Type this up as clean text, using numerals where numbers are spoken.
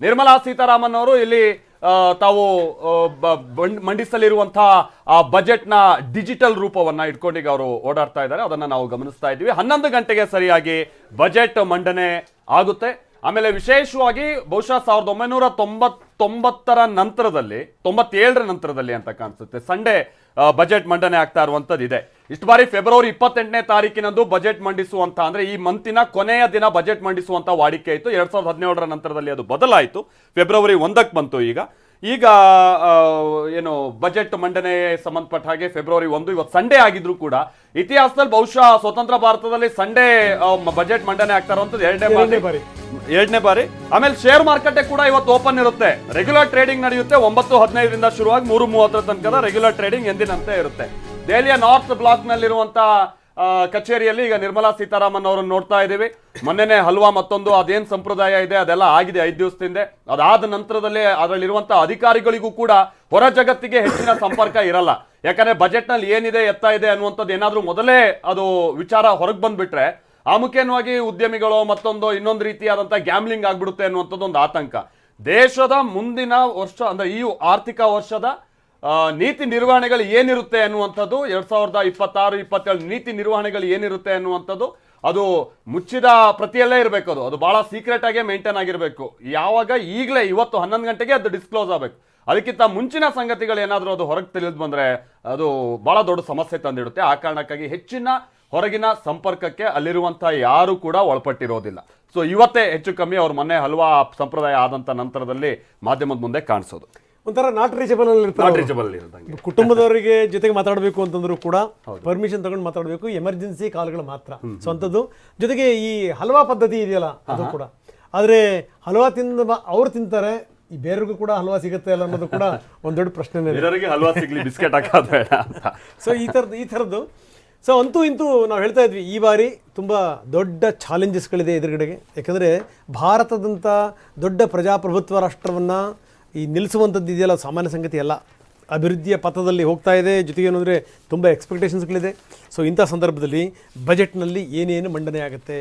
ನಿರ್ಮಲಾ ಸೀತಾರಾಮನ್ ಅವರು ಇಲ್ಲಿ ತಾವು ಮಂಡಿಸಲಿರುವಂತಹ ಆ ಬಜೆಟ್ನ ಡಿಜಿಟಲ್ ರೂಪವನ್ನ ಇಟ್ಕೊಂಡೀಗ ಅವರು ಓಡಾಡ್ತಾ ಇದ್ದಾರೆ. ಅದನ್ನ ನಾವು ಗಮನಿಸ್ತಾ ಇದ್ದೀವಿ. 11 ಗಂಟೆಗೆ ಸರಿಯಾಗಿ ಬಜೆಟ್ ಮಂಡನೆ ಆಗುತ್ತೆ. ಆಮೇಲೆ ವಿಶೇಷವಾಗಿ ಬಹುಶಃ 1999ರ ನಂತರದಲ್ಲಿ 97ರ ನಂತರದಲ್ಲಿ ಅಂತ ಕಾಣಿಸುತ್ತೆ ಸಂಡೇ ಬಜೆಟ್ ಮಂಡನೆ ಆಗ್ತಾ ಇರುವಂತದ್ದು ಇದೆ. ಇಷ್ಟು ಬಾರಿ ಫೆಬ್ರವರಿ 28ನೇ ತಾರೀಕಿನಂದು ಬಜೆಟ್ ಮಂಡಿಸುವಂತ ಅಂದ್ರೆ ಈ ಮಂತಿನ ಕೊನೆಯ ದಿನ ಬಜೆಟ್ ಮಂಡಿಸುವಂತ ವಾಡಿಕೆ ಇತ್ತು. 2017ರ ನಂತರದಲ್ಲಿ ಅದು ಬದಲಾಯಿತು, ಫೆಬ್ರವರಿ 1ಕ್ಕೆ ಬಂತು. ಈಗ ಏನು ಬಜೆಟ್ ಮಂಡನೆ ಸಂಬಂಧಪಟ್ಟ ಹಾಗೆ ಫೆಬ್ರವರಿ 1 ಇವತ್ತು ಸಂಡೇ ಆಗಿದ್ರು ಕೂಡ ಇತಿಹಾಸದಲ್ಲಿ ಬಹುಶಃ ಸ್ವತಂತ್ರ ಭಾರತದಲ್ಲಿ ಸಂಡೇ ಬಜೆಟ್ ಮಂಡನೆ ಆಗ್ತಾ ಇರುವಂತದ್ದು ಎರಡನೇ ಬಾರಿ. ಆಮೇಲೆ ಶೇರ್ ಮಾರ್ಕೆಟ್ ಕೂಡ ಇವತ್ತು ಓಪನ್ ಇರುತ್ತೆ. ರೆಗ್ಯುಲರ್ ಟ್ರೇಡಿಂಗ್ ನಡೆಯುತ್ತೆ. 9:15ರಿಂದ ಶುರುವಾಗಿ 3:30 ತನಕ ರೆಗ್ಯುಲರ್ ಟ್ರೇಡಿಂಗ್ ಎಂದಿನಂತೆ ಇರುತ್ತೆ. ದೆಹಲಿಯ ನಾರ್ತ್ ಬ್ಲಾಕ್ ನಲ್ಲಿರುವಂತಹ ಕಚೇರಿಯಲ್ಲಿ ಈಗ ನಿರ್ಮಲಾ ಸೀತಾರಾಮನ್ ಅವರನ್ನು ನೋಡ್ತಾ ಇದ್ದೀವಿ. ಮೊನ್ನೆನೆ ಹಲ್ವಾ ಮತ್ತೊಂದು ಅದೇನ್ ಸಂಪ್ರದಾಯ ಇದೆ ಅದೆಲ್ಲ ಆಗಿದೆ 5 ದಿವಸದಿಂದ. ಅದಾದ ನಂತರದಲ್ಲಿ ಅದರಲ್ಲಿರುವಂತಹ ಅಧಿಕಾರಿಗಳಿಗೂ ಕೂಡ ಹೊರ ಜಗತ್ತಿಗೆ ಹೆಚ್ಚಿನ ಸಂಪರ್ಕ ಇರಲ್ಲ. ಯಾಕಂದ್ರೆ ಬಜೆಟ್ ನಲ್ಲಿ ಏನಿದೆ ಎತ್ತ ಇದೆ ಅನ್ನುವಂಥದ್ದು ಏನಾದ್ರೂ ಮೊದಲೇ ಅದು ವಿಚಾರ ಹೊರಗೆ ಬಂದ್ಬಿಟ್ರೆ ಆಮುಖೇನವಾಗಿ ಉದ್ಯಮಿಗಳು ಮತ್ತೊಂದು ಇನ್ನೊಂದು ರೀತಿಯಾದಂತಹ ಗ್ಯಾಮ್ಲಿಂಗ್ ಆಗ್ಬಿಡುತ್ತೆ ಅನ್ನುವಂಥದ್ದು ಒಂದು ಆತಂಕ. ದೇಶದ ಮುಂದಿನ ವರ್ಷ ಅಂದ್ರೆ ಈ ಆರ್ಥಿಕ ವರ್ಷದ ನೀತಿ ನಿರ್ವಹಣೆಗಳು ಏನಿರುತ್ತೆ ಅನ್ನುವಂಥದ್ದು 2026-27 ನೀತಿ ನಿರ್ವಹಣೆಗಳು ಏನಿರುತ್ತೆ ಅನ್ನುವಂಥದ್ದು ಅದು ಮುಚ್ಚಿದ ಪ್ರತಿಯಲ್ಲೇ ಇರಬೇಕು. ಅದು ಬಹಳ ಸೀಕ್ರೆಟ್ ಆಗೇ ಮೇಂಟೈನ್ ಆಗಿರಬೇಕು. ಯಾವಾಗ ಈಗಲೇ ಇವತ್ತು 11 ಗಂಟೆಗೆ ಅದು ಡಿಸ್ಕ್ಲೋಸ್ ಆಗಬೇಕು. ಅದಕ್ಕಿಂತ ಮುಂಚಿನ ಸಂಗತಿಗಳು ಏನಾದರೂ ಅದು ಹೊರಗೆ ತಿಳಿದು ಬಂದರೆ ಅದು ಬಹಳ ದೊಡ್ಡ ಸಮಸ್ಯೆ ತಂದಿಡುತ್ತೆ. ಆ ಕಾರಣಕ್ಕಾಗಿ ಹೆಚ್ಚಿನ ಹೊರಗಿನ ಸಂಪರ್ಕಕ್ಕೆ ಅಲ್ಲಿರುವಂತಹ ಯಾರು ಕೂಡ ಒಳಪಟ್ಟಿರೋದಿಲ್ಲ. ಸೊ ಇವತ್ತೇ ಹೆಚ್ಚು ಕಮ್ಮಿ ಅವ್ರ ಮೊನ್ನೆ ಹಲ್ವಾ ಸಂಪ್ರದಾಯ ಆದಂತ ನಂತರದಲ್ಲಿ ಮಾಧ್ಯಮದ ಮುಂದೆ ಕಾಣಿಸೋದು ಒಂಥರ ನಾಟ್ ರೀಚಬಲ್ ಕುಟುಂಬದವರಿಗೆ ಜೊತೆಗೆ ಮಾತಾಡಬೇಕು ಅಂತಂದ್ರು ಕೂಡ ಪರ್ಮಿಷನ್ ತಗೊಂಡು ಮಾತಾಡಬೇಕು, ಎಮರ್ಜೆನ್ಸಿ ಕಾಲ್ಗಳು ಮಾತ್ರ. ಸೊ ಅಂತದ್ದು ಜೊತೆಗೆ ಈ ಹಲ್ವಾ ಪದ್ಧತಿ ಇದೆಯಲ್ಲ ಅದು ಕೂಡ. ಆದ್ರೆ ಹಲ್ವಾ ಅವ್ರು ತಿಂತಾರೆ, ಈ ಬೇರೆಗೂ ಕೂಡ ಹಲ್ವಾ ಸಿಗುತ್ತೆ ಅಲ್ಲ ಅನ್ನೋದು ಕೂಡ ಒಂದ್ ದೊಡ್ಡ ಪ್ರಶ್ನೆ. ಹಲ್ವಾ ಸಿಗ್ಲಿ ಬಿಸ್ಕೆಟ್ ಹಾಕೋದು ಬೇಡ ಅಂತ. ಸೊ ಈ ಥರದ್ದು ಸೊ ಅಂತೂ ಇಂತೂ ನಾವು ಹೇಳ್ತಾ ಇದ್ವಿ ಈ ಬಾರಿ ತುಂಬ ದೊಡ್ಡ ಚಾಲೆಂಜಸ್ಗಳಿದೆ ಎದುರುಗಡೆಗೆ. ಯಾಕಂದರೆ ಭಾರತದಂಥ ದೊಡ್ಡ ಪ್ರಜಾಪ್ರಭುತ್ವ ರಾಷ್ಟ್ರವನ್ನು ಈ ನಿಲ್ಲಿಸುವಂಥದ್ದು ಇದೆಯಲ್ಲ ಸಾಮಾನ್ಯ ಸಂಗತಿ ಅಲ್ಲ. ಅಭಿವೃದ್ಧಿಯ ಪಥದಲ್ಲಿ ಹೋಗ್ತಾ ಇದೆ. ಜೊತೆಗೆ ಏನಂದರೆ ತುಂಬ ಎಕ್ಸ್ಪೆಕ್ಟೇಷನ್ಸ್ಗಳಿದೆ. ಸೊ ಇಂಥ ಸಂದರ್ಭದಲ್ಲಿ ಬಜೆಟ್ನಲ್ಲಿ ಏನೇನು ಮಂಡನೆ ಆಗುತ್ತೆ.